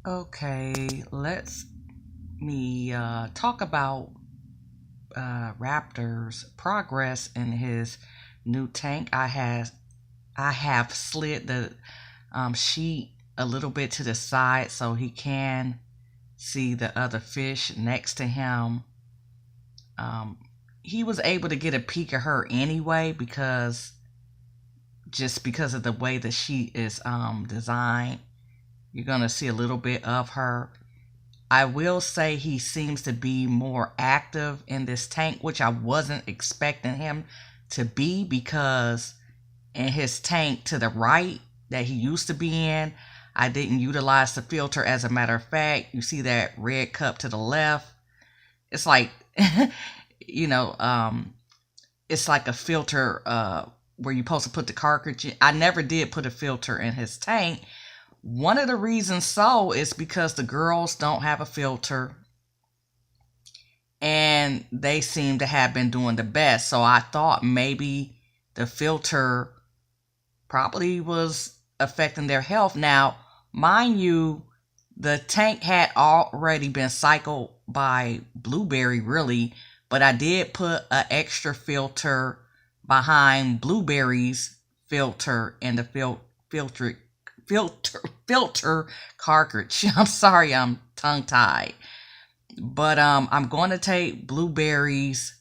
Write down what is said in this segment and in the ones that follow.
Okay, let's me talk about Raptor's progress in his new tank. I have slid the sheet a little bit to the side so he can see the other fish next to him. Um, he was able to get a peek of her anyway because of the way the sheet is designed. You're gonna see a little bit of her. I will say he seems to be more active in this tank, which I wasn't expecting him to be, because in his tank to the right that he used to be in, I didn't utilize the filter. As a matter of fact, you see that red cup to the left. It's like, you know, it's like a filter where you're supposed to put the cartridge in. I never did put a filter in his tank. One of the reasons so is because the girls don't have a filter and they seem to have been doing the best. So I thought maybe the filter probably was affecting their health. Now, mind you, the tank had already been cycled by Blueberry, really, but I did put an extra filter behind Blueberry's filter in the filter cartridge. I'm sorry, I'm tongue tied. But I'm going to take Blueberry's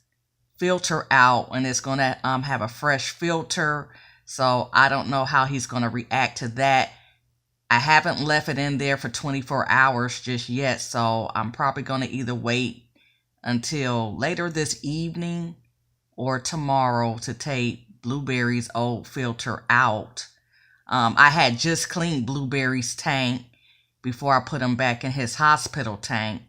filter out, and it's going to have a fresh filter. So I don't know how he's going to react to that. I haven't left it in there for 24 hours just yet, so I'm probably going to either wait until later this evening or tomorrow to take Blueberry's old filter out. I had just cleaned Blueberry's tank before I put him back in his hospital tank.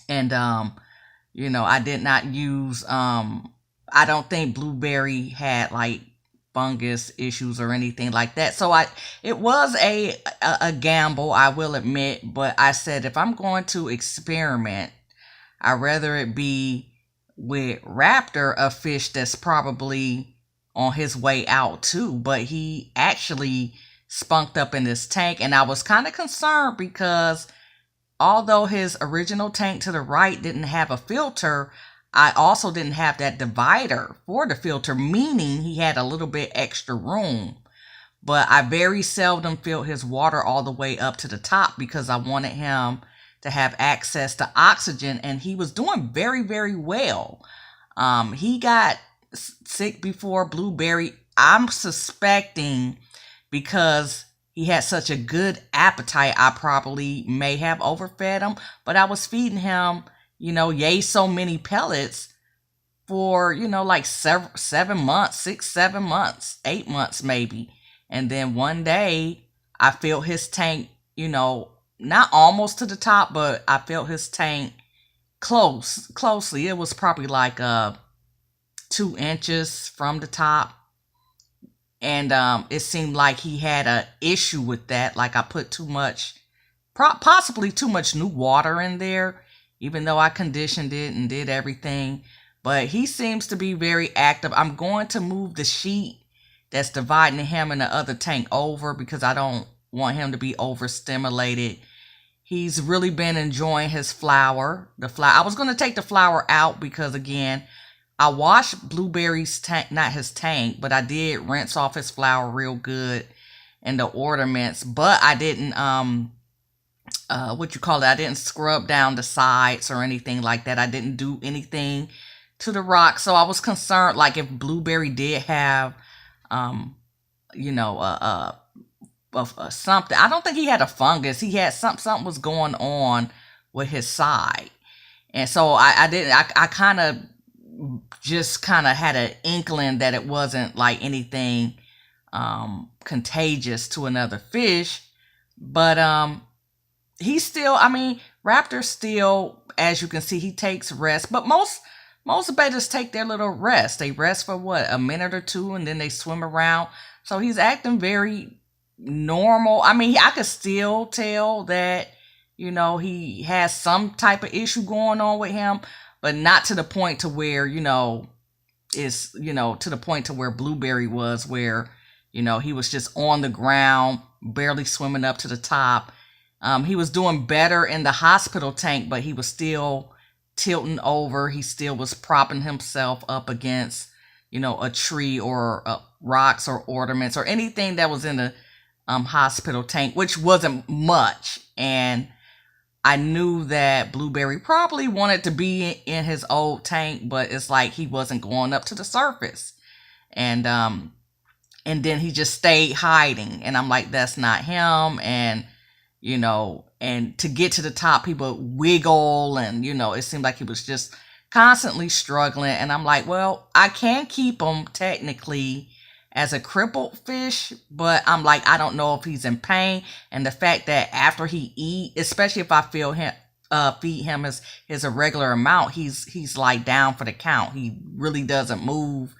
And, I did not use, I don't think Blueberry had like fungus issues or anything like that. So it was a gamble, I will admit, but I said, if I'm going to experiment, I'd rather it be with Raptor, a fish that's probably on his way out too. But he actually spunked up in this tank, and I was kind of concerned because although his original tank to the right didn't have a filter, I also didn't have that divider for the filter, meaning he had a little bit extra room. But I very seldom filled his water all the way up to the top because I wanted him to have access to oxygen, and he was doing very, very well. He got sick before Blueberry. I'm suspecting because he had such a good appetite, I probably may have overfed him, but I was feeding him, yay, so many pellets for, like 7 months, 6, 7 months, 8 months maybe. And then one day I filled his tank, not almost to the top, but I filled his tank closely. It was probably like 2 inches from the top. And it seemed like he had an issue with that. Like I put too much, possibly too much new water in there, even though I conditioned it and did everything. But he seems to be very active. I'm going to move the sheet that's dividing him and the other tank over because I don't want him to be overstimulated. He's really been enjoying his flower. I was going to take the flower out because, again, I washed Blueberry's tank, not his tank, but I did rinse off his flower real good and the ornaments, but I didn't, I didn't scrub down the sides or anything like that. I didn't do anything to the rock. So I was concerned, like if Blueberry did have, something. I don't think he had a fungus. He had something was going on with his side. And so I kind of just kind of had an inkling that it wasn't like anything contagious to another fish. But he's still, Raptor still, as you can see, he takes rest. But most betas take their little rest. They rest for what, a minute or two, and then they swim around. So he's acting very normal. I could still tell that, he has some type of issue going on with him, but not to the point to where, is, to the point to where Blueberry was, where, he was just on the ground, barely swimming up to the top. He was doing better in the hospital tank, but he was still tilting over. He still was propping himself up against, a tree or rocks or ornaments or anything that was in the hospital tank, which wasn't much. And I knew that Blueberry probably wanted to be in his old tank, but it's like he wasn't going up to the surface. And then he just stayed hiding. And I'm like, that's not him. And, and to get to the top, he would wiggle. And, it seemed like he was just constantly struggling. And I'm like, well, I can keep him technically as a crippled fish, but I'm like, I don't know if he's in pain. And the fact that after he eat, especially if I feed him his irregular amount, he's like down for the count. He really doesn't move.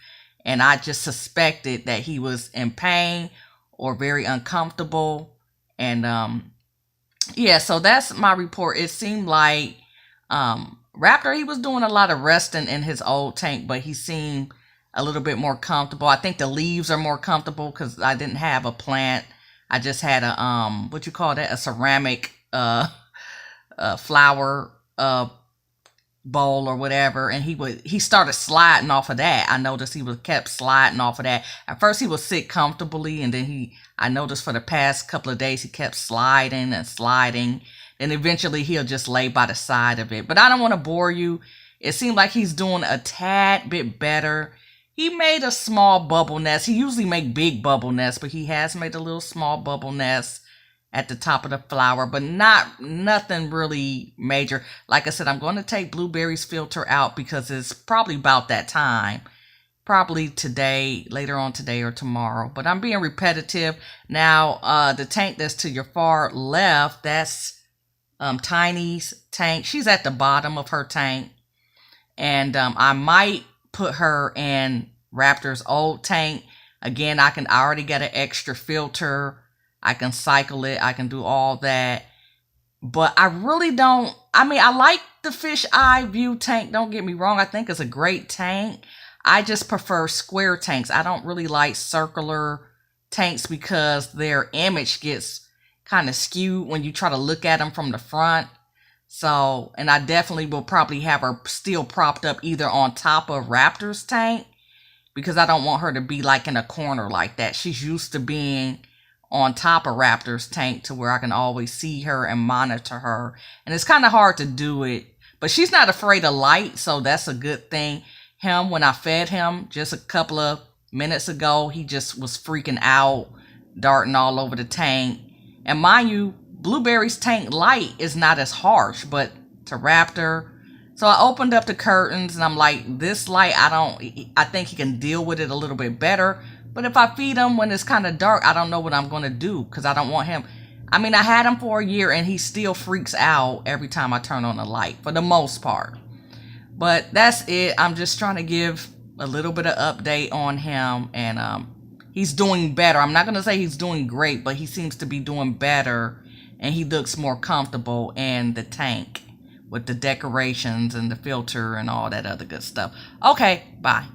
And I just suspected that he was in pain or very uncomfortable. And yeah, so that's my report. It seemed like Raptor, he was doing a lot of resting in his old tank, but he seemed a little bit more comfortable. I think the leaves are more comfortable because I didn't have a plant. I just had a what you call that? A ceramic flower bowl or whatever, and he started sliding off of that. I noticed he kept sliding off of that. At first he would sit comfortably, and then I noticed for the past couple of days he kept sliding and sliding. And eventually he'll just lay by the side of it. But I don't want to bore you. It seemed like he's doing a tad bit better. He made a small bubble nest. He usually make big bubble nests, but he has made a little small bubble nest at the top of the flower, but nothing really major. Like I said, I'm going to take Blueberry's filter out because it's probably about that time. Probably today, later on today or tomorrow. But I'm being repetitive. Now, the tank that's to your far left, that's Tiny's tank. She's at the bottom of her tank. And I might put her in Raptor's old tank. Again, I already got an extra filter. I can cycle it. I can do all that. But I really don't. I mean, I like the fish eye view tank. Don't get me wrong. I think it's a great tank. I just prefer square tanks. I don't really like circular tanks because their image gets kind of skewed when you try to look at them from the front. So, and I definitely will probably have her still propped up either on top of Raptor's tank because I don't want her to be like in a corner like that. She's used to being on top of Raptor's tank to where I can always see her and monitor her. And it's kind of hard to do it, but she's not afraid of light, so that's a good thing. When I fed him just a couple of minutes ago, he just was freaking out, darting all over the tank. And mind you, Blueberry's tank light is not as harsh, but to Raptor. So I opened up the curtains and I'm like, this light, I think he can deal with it a little bit better. But if I feed him when it's kind of dark, I don't know what I'm going to do because I don't want him. I mean, I had him for a year and he still freaks out every time I turn on the light for the most part. But that's it. I'm just trying to give a little bit of update on him, and he's doing better. I'm not going to say he's doing great, but he seems to be doing better, and he looks more comfortable in the tank with the decorations and the filter and all that other good stuff. Okay, bye.